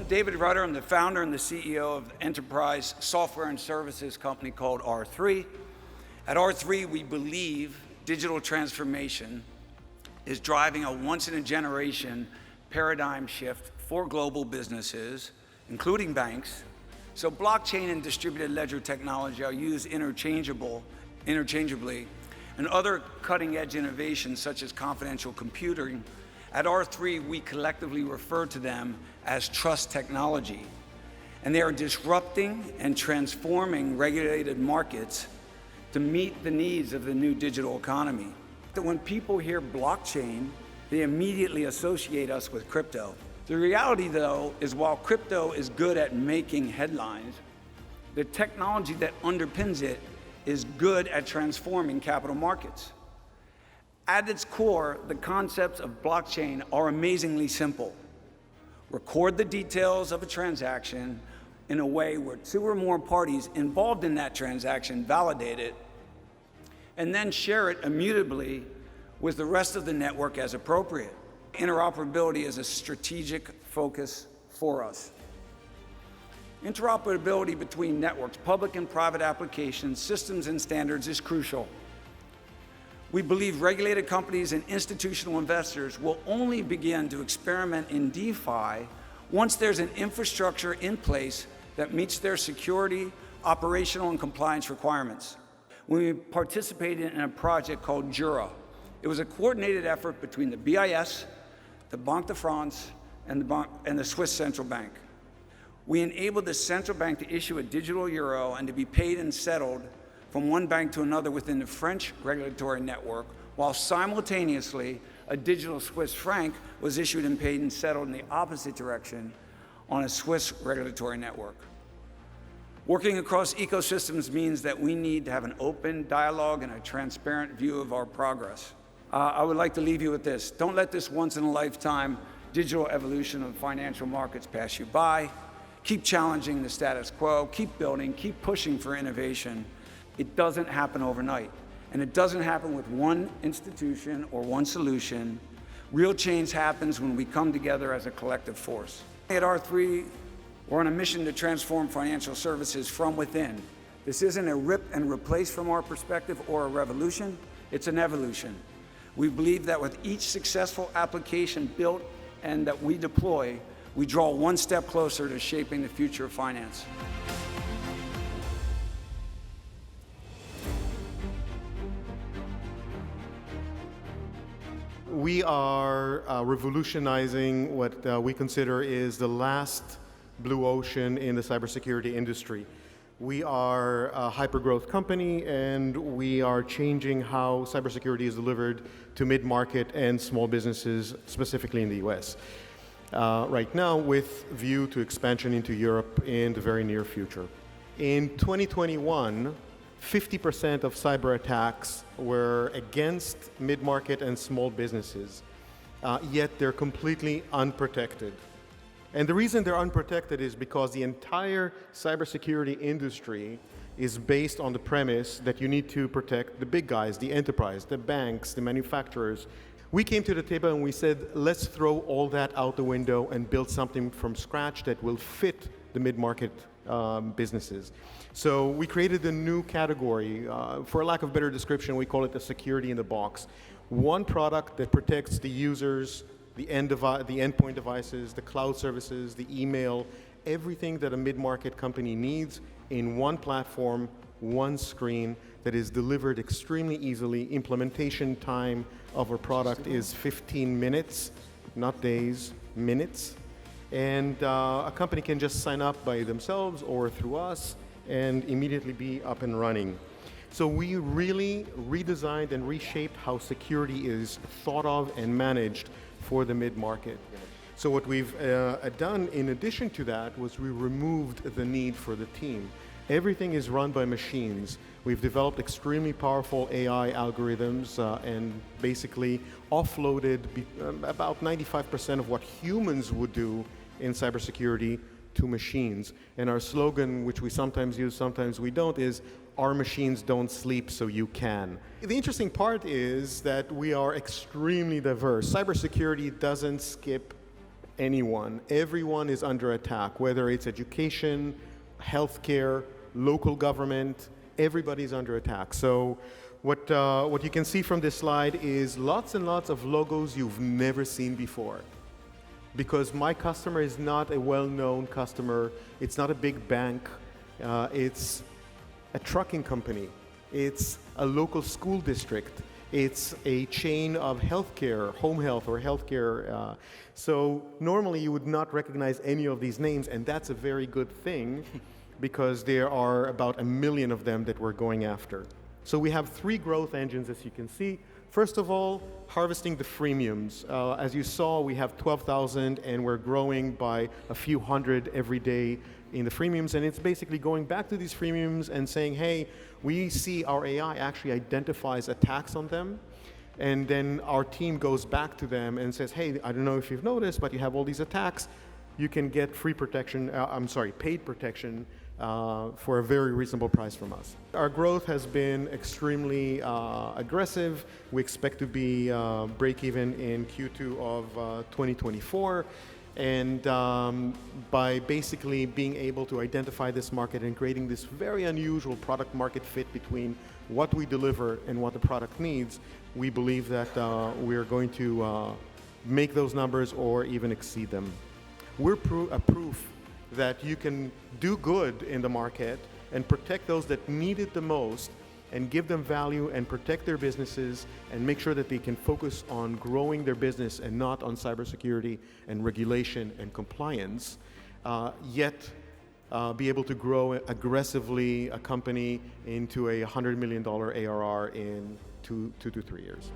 David Rutter. I'm the founder and the CEO of enterprise software and services company called R3. At R3, we believe digital transformation is driving a once-in-a-generation paradigm shift for global businesses, including banks. So blockchain and distributed ledger technology are used interchangeably, and other cutting-edge innovations such as confidential computing. At R3, we collectively refer to them as trust technology. And they are disrupting and transforming regulated markets to meet the needs of the new digital economy. When people hear blockchain, they immediately associate us with crypto. The reality, though, is while crypto is good at making headlines, the technology that underpins it is good at transforming capital markets. At its core, the concepts of blockchain are amazingly simple. Record the details of a transaction in a way where two or more parties involved in that transaction validate it, and then share it immutably with the rest of the network as appropriate. Interoperability is a strategic focus for us. Interoperability between networks, public and private applications, systems, and standards is crucial. We believe regulated companies and institutional investors will only begin to experiment in DeFi once there's an infrastructure in place that meets their security, operational, and compliance requirements. We participated in a project called Jura. It was a coordinated effort between the BIS, the Banque de France, and the Swiss Central Bank. We enabled the central bank to issue a digital euro and to be paid and settled from one bank to another within the French regulatory network, while simultaneously a digital Swiss franc was issued and paid and settled in the opposite direction on a Swiss regulatory network. Working across ecosystems means that we need to have an open dialogue and a transparent view of our progress. I would like to leave you with this. Don't let this once-in-a-lifetime digital evolution of financial markets pass you by. Keep challenging the status quo, keep building, keep pushing for innovation. It doesn't happen overnight, and it doesn't happen with one institution or one solution. Real change happens when we come together as a collective force. At R3, we're on a mission to transform financial services from within. This isn't a rip and replace from our perspective or a revolution, it's an evolution. We believe that with each successful application built and that we deploy, we draw one step closer to shaping the future of finance. We are revolutionizing what we consider is the last blue ocean in the cybersecurity industry. We are a hyper-growth company, and we are changing how cybersecurity is delivered to mid-market and small businesses, specifically in the US. Right now, with view to expansion into Europe in the very near future. In 2021, 50% of cyber attacks were against mid-market and small businesses, yet they're completely unprotected. And the reason they're unprotected is because the entire cybersecurity industry is based on the premise that you need to protect the big guys, the enterprise, the banks, the manufacturers. We came to the table and we said, let's throw all that out the window and build something from scratch that will fit the mid-market businesses. So we created a new category. For lack of better description, we call it the security in the box. One product that protects the users, the endpoint devices, the cloud services, the email, everything that a mid-market company needs in one platform, one screen that is delivered extremely easily. Implementation time of our product is 15 minutes, not days, minutes. And a company can just sign up by themselves or through us and immediately be up and running. So we really redesigned and reshaped how security is thought of and managed for the mid-market. So what we've done in addition to that was we removed the need for the team. Everything is run by machines. We've developed extremely powerful AI algorithms and basically offloaded about 95% of what humans would do in cybersecurity to machines. And our slogan, which we sometimes use, sometimes we don't, is our machines don't sleep, so you can. The interesting part is that we are extremely diverse. Cybersecurity doesn't skip anyone. Everyone is under attack, whether it's education, healthcare, local government, everybody's under attack. So what you can see from this slide is lots and lots of logos you've never seen before. Because my customer is not a well-known customer, it's not a big bank, it's a trucking company, it's a local school district, it's a chain of healthcare, home health or healthcare. So normally you would not recognize any of these names, and that's a very good thing because there are about 1 million of them that we're going after. So we have 3 growth engines, as you can see. First of all, harvesting the freemiums. As you saw, we have 12,000 and we're growing by a few hundred every day in the freemiums, and it's basically going back to these freemiums and saying, hey, we see our AI actually identifies attacks on them, and then our team goes back to them and says, hey, I don't know if you've noticed, but you have all these attacks. You can get free protection, paid protection for a very reasonable price from us. Our growth has been extremely aggressive. We expect to be break-even in Q2 of 2024. And by basically being able to identify this market and creating this very unusual product market fit between what we deliver and what the product needs, we believe that we're going to make those numbers or even exceed them. We're a proof that you can do good in the market and protect those that need it the most and give them value and protect their businesses and make sure that they can focus on growing their business and not on cybersecurity and regulation and compliance, yet be able to grow aggressively a company into a $100 million ARR in 2 to 3 years.